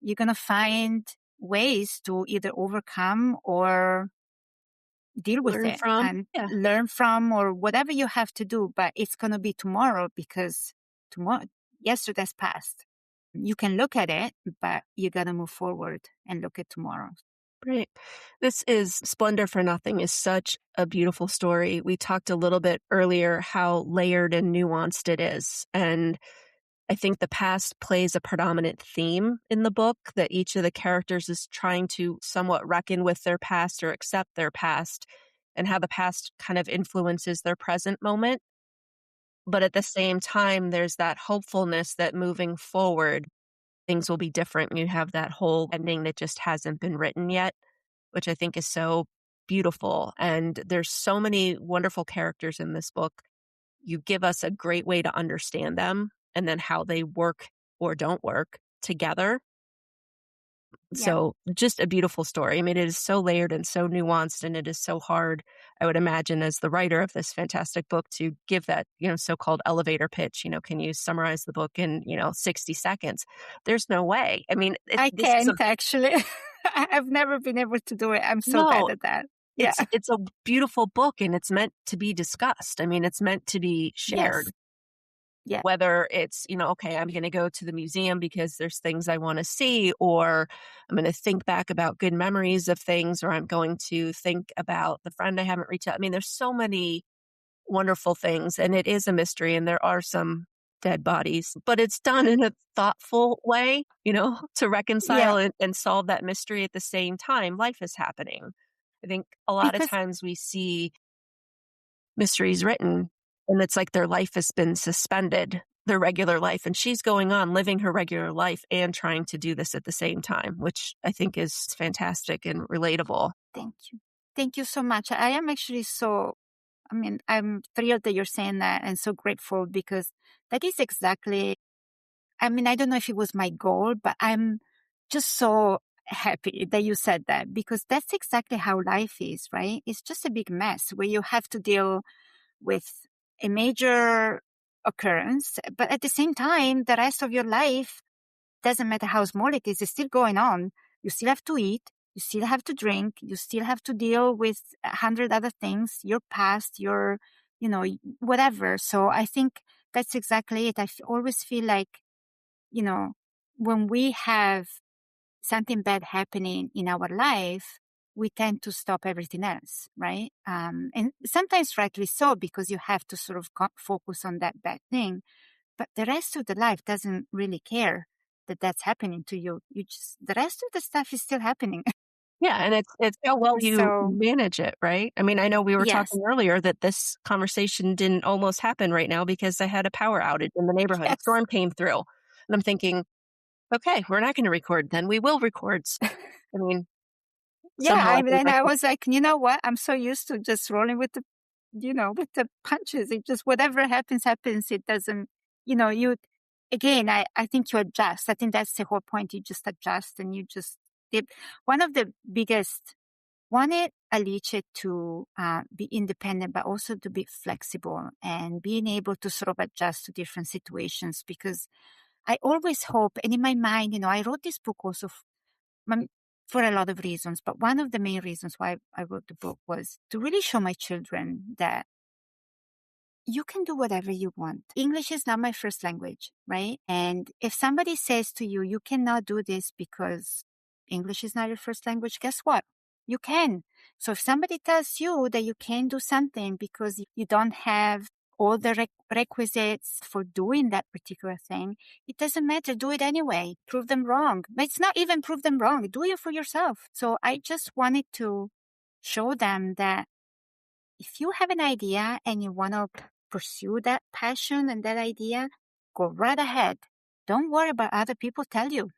you're going to find ways to either overcome or deal with Learn it from. and Yeah. learn from or whatever you have to do. But it's going to be tomorrow because yesterday's past. You can look at it, but you got to move forward and look at tomorrow. Right. This is Splendor for Nothing is such a beautiful story. We talked a little bit earlier how layered and nuanced it is. And I think the past plays a predominant theme in the book that each of the characters is trying to somewhat reckon with their past or accept their past and how the past kind of influences their present moment. But at the same time, there's that hopefulness that moving forward, things will be different. You have that whole ending that just hasn't been written yet, which I think is so beautiful. And there's so many wonderful characters in this book. You give us a great way to understand them and then how they work or don't work together. Yeah, So just a beautiful story. I mean, it is so layered and so nuanced, and it is so hard, I would imagine, as the writer of this fantastic book to give that, so-called elevator pitch. Can you summarize the book in, 60 seconds? There's no way. I mean, I this is a can't actually. I've never been able to do it. I'm so bad no, at that. Yeah. it's a beautiful book and it's meant to be discussed. I mean, it's meant to be Yes. shared. Yeah. Whether it's, okay, I'm going to go to the museum because there's things I want to see, or I'm going to think back about good memories of things, or I'm going to think about the friend I haven't reached out. I mean, there's so many wonderful things, and it is a mystery, and there are some dead bodies, but it's done in a thoughtful way, to Yeah. reconcile and solve that mystery at the same time. Life is happening. I think a lot of Because times we see mysteries written and it's like their life has been suspended, their regular life. And she's going on living her regular life and trying to do this at the same time, which I think is fantastic and relatable. thank you. Thank you so much. I am actually I'm thrilled that you're saying that and so grateful because that is exactly, I don't know if it was my goal, but I'm just so happy that you said that because that's exactly how life is, right? It's just a big mess where you have to deal with a major occurrence, but at the same time, the rest of your life doesn't matter how small it is, it's still going on. You still have to eat, you still have to drink, you still have to deal with 100 other things, your past, whatever. So I think that's exactly it. Always feel like, you know, when we have something bad happening in our life, we tend to stop everything else, right? And sometimes rightly so, because you have to sort of focus on that bad thing. But the rest of the life doesn't really care that that's happening to you. The rest of the stuff is still happening. Yeah, and it's how well you So, manage it, right? I mean, I know we were yes, talking earlier that this conversation didn't almost happen right now because I had a power outage in the neighborhood. A yes. storm came through. And I'm thinking, okay, we're not going to record then. We will record. I mean, Yeah, somehow I think and like I was like, you know what? I'm so used to just rolling with with the punches. It just, whatever happens, happens. It doesn't, again, I think you adjust. I think that's the whole point. You just adjust and you just did. One of the biggest, wanted Alice to be independent, but also to be flexible and being able to sort of adjust to different situations because I always hope, and in my mind, I wrote this book also for a lot of reasons, but one of the main reasons why I wrote the book was to really show my children that you can do whatever you want. English is not my first language, right? And if somebody says to you, you cannot do this because English is not your first language, guess what? You can. So if somebody tells you that you can do something because you don't have all the requisites for doing that particular thing, it doesn't matter. Do it anyway. Prove them wrong. But it's not even prove them wrong. Do it for yourself. So I just wanted to show them that if you have an idea and you want to pursue that passion and that idea, go right ahead. Don't worry about other people tell you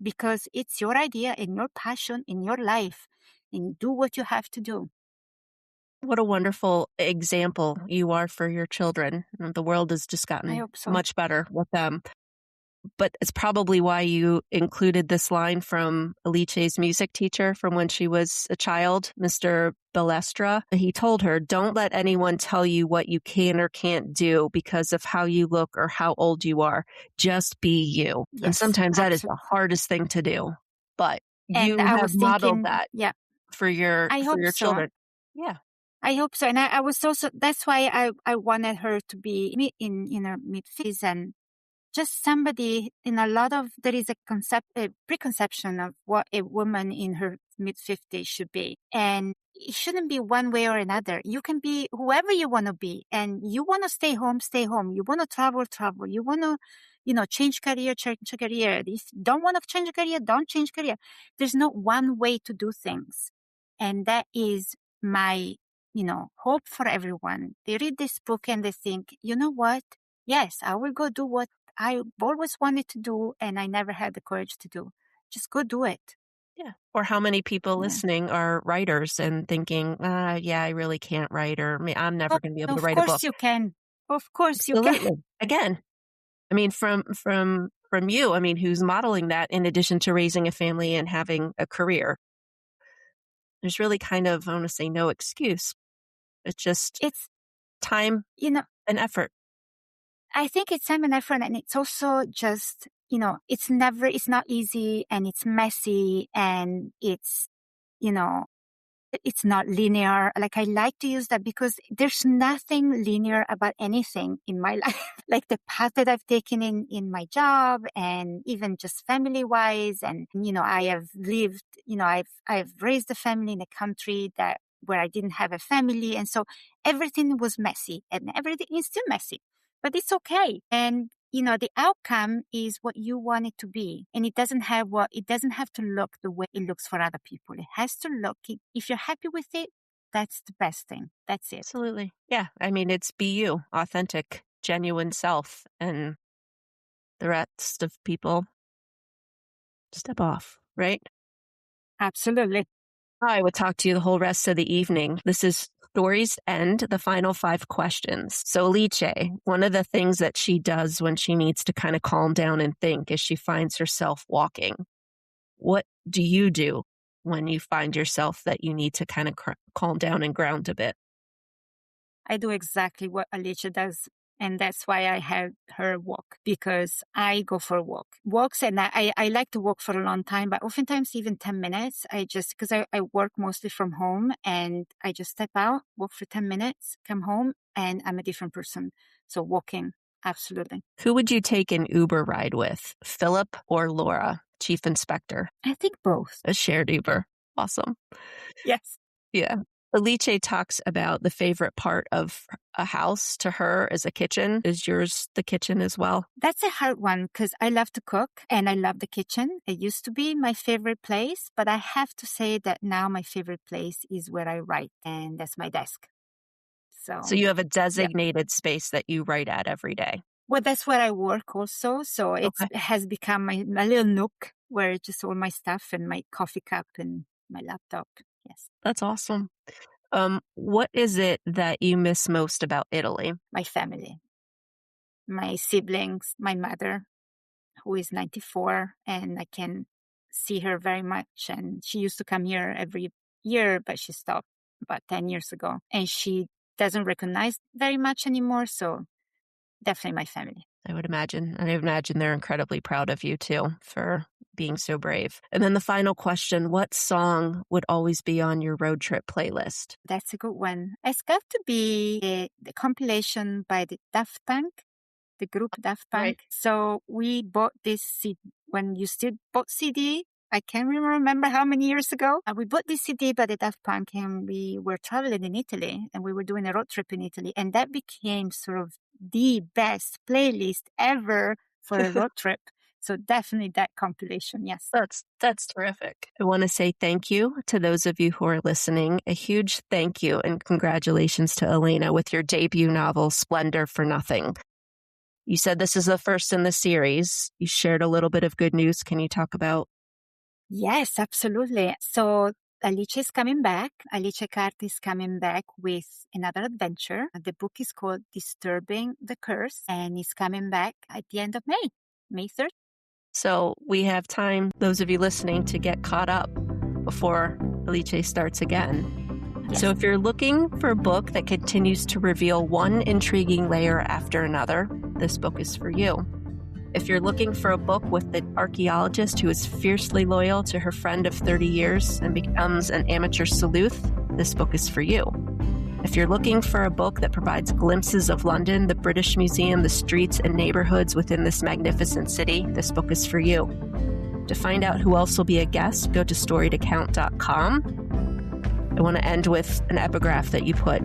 because it's your idea and your passion in your life and do what you have to do. what a wonderful example you are for your children. The world has just I gotten hope so. much better with them. But it's probably why you included this line from Alice's music teacher from when she was a child, Mr. Balestra. He told her, don't let anyone tell you what you can or can't do because of how you look or how old you are. Just be you. And Yes, sometimes that is the absolutely. hardest thing to do. But And you I have was modeled thinking, that yeah, for your I for hope your so. children. Yeah. I hope so. And I was also, that's why I wanted her to be in her mid-50s and just somebody in a lot of, there is a preconception of what a woman in her mid-50s should be. And it shouldn't be one way or another. You can be whoever you want to be. And you want to stay home, stay home. You want to travel, travel. You want to, change career, change career. If you don't want to change career, don't change career. There's not one way to do things. And that is my, hope for everyone. They read this book and they think, you know what? Yes, I will go do what I've always wanted to do and I never had the courage to do. Just go do it. Yeah. Or how many people Yeah. listening are writers and thinking, yeah, I really can't write, or I'm Oh, never going to be able to of write a book. course you can. Of course you can. Absolutely. Again, I mean, from you, I mean, who's modeling that in addition to raising a family and having a career, there's really kind of, I want to say no excuse. It's just It's, time you know, and effort. I think it's time and effort and it's also just, it's not easy and it's messy and you know, it's not linear. Like I like to use that because there's nothing linear about anything in my life. Like the path that I've taken in my job and even just family wise. And, I have lived, I've raised a family in a country where I didn't have a family. And so everything was messy and everything is still messy, but it's okay. And the outcome is what you want it to be. And it doesn't have to look the way it looks for other people. It has to look, if you're happy with it, that's the best thing. That's it. Absolutely. Yeah. I mean, it's be you, authentic, genuine self, and the rest of people step off, right? Absolutely. I would talk to you the whole rest of the evening. This is Stories End, the final 5 questions. So Alice, one of the things that she does when she needs to kind of calm down and think is she finds herself walking. What do you do when you find yourself that you need to kind of calm down and ground a bit? I do exactly what Alice does. And that's why I had her walk, because I go for walks, and I like to walk for a long time, but oftentimes even 10 minutes, because I work mostly from home, and I just step out, walk for 10 minutes, come home, and I'm a different person. So walking, absolutely. Who would you take an Uber ride with, Philip or Laura, chief inspector? I think both. A shared Uber. Awesome. Yes. Yeah. Alice talks about the favorite part of a house to her is a kitchen. Is yours the kitchen as well? That's a hard one because I love to cook and I love the kitchen. It used to be my favorite place, but I have to say that now my favorite place is where I write, and that's my desk. So you have a designated space that you write at every day? Well, that's where I work also. So it has become my little nook where it's just all my stuff and my coffee cup and my laptop. Yes. That's awesome. What is it that you miss most about Italy? My family, my siblings, my mother, who is 94, and I can see her very much. And she used to come here every year, but she stopped about 10 years ago. And she doesn't recognize very much anymore. So definitely my family. I would imagine. And I imagine they're incredibly proud of you too for being so brave. And then the final question, what song would always be on your road trip playlist? That's a good one. It's got to be the compilation by the Daft Punk, the group Daft Punk. Right. So we bought this CD when you still bought CD. I can't remember how many years ago. We bought this CD by the Daft Punk, and we were traveling in Italy, and we were doing a road trip in Italy. And that became sort of the best playlist ever for a road trip. So definitely that compilation, yes. That's terrific. I want to say thank you to those of you who are listening. A huge thank you and congratulations to Elena with your debut novel, Splendor for Nothing. You said this is the first in the series. You shared a little bit of good news. Can you talk about? Yes, absolutely. So Alice is coming back. Alice Carta is coming back with another adventure. The book is called Disturbing the Curse, and is coming back at the end of May 3rd. So we have time, those of you listening, to get caught up before Alice starts again. Yes. So if you're looking for a book that continues to reveal one intriguing layer after another, this book is for you. If you're looking for a book with the archeologist who is fiercely loyal to her friend of 30 years and becomes an amateur sleuth, this book is for you. If you're looking for a book that provides glimpses of London, the British Museum, the streets and neighborhoods within this magnificent city, this book is for you. To find out who else will be a guest, go to storytocount.com. I want to end with an epigraph that you put.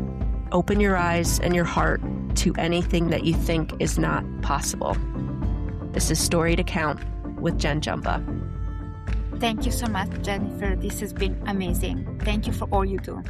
Open your eyes and your heart to anything that you think is not possible. This is Story to Count with Jen Jumba. Thank you so much, Jennifer. This has been amazing. Thank you for all you do.